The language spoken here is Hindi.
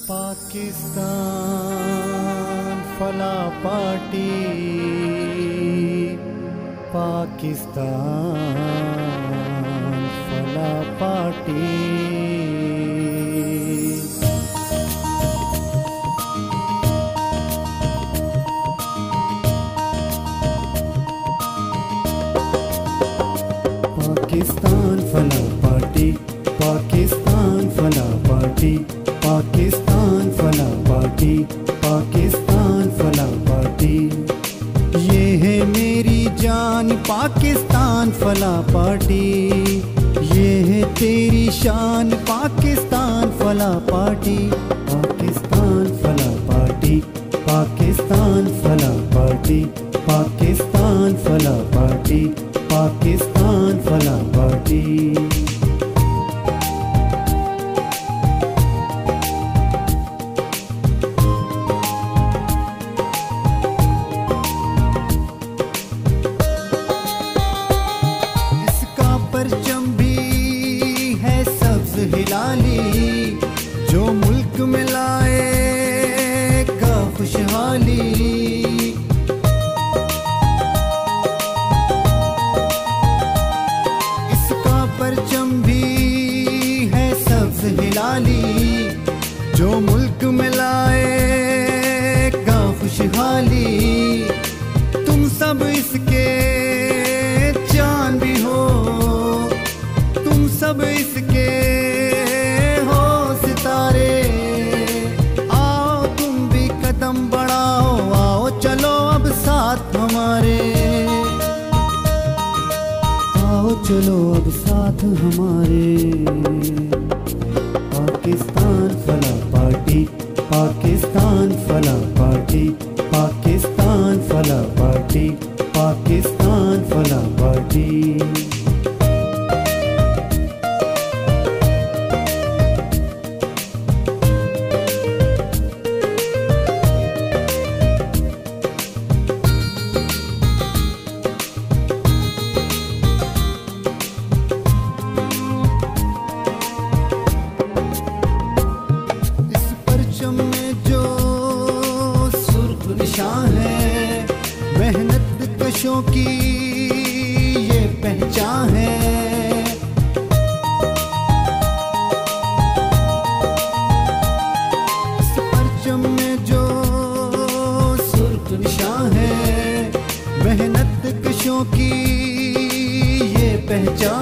पाकिस्तान फला पार्टी, पाकिस्तान फला पार्टी। पाकिस्तान फला पार्टी, पाकिस्तान फला पार्टी, पाकिस्तान फला पार्टी, पाकिस्तान फला पार्टी। ये है मेरी जान पाकिस्तान फला पार्टी, ये है तेरी शान पाकिस्तान फला पार्टी। पाकिस्तान फला पार्टी, पाकिस्तान फला पार्टी, पाकिस्तान फला पार्टी, पाकिस्तान फला पार्टी। इसका परचम भी है सब्ज हिलाली, जो मुल्क में लाएगा खुशहाली। परचम भी है सब्ज हिलाली, जो मुल्क में लाएगा खुशहाली। तुम सब इसके जान भी हो, तुम सब इसके हो सितारे। आओ तुम भी कदम बढ़ाओ, आओ चलो अब साथ हमारे, आओ चलो अब साथ हमारे। पाकिस्तान फला पार्टी, पाकिस्तान फला पार्टी, पाकिस्तान फला पार्टी, पाकिस्तान फला पार्टी। निशान है मेहनत कशों की ये पहचान है। इस परचम में जो सुर्ख निशान है मेहनत कशों की ये पहचान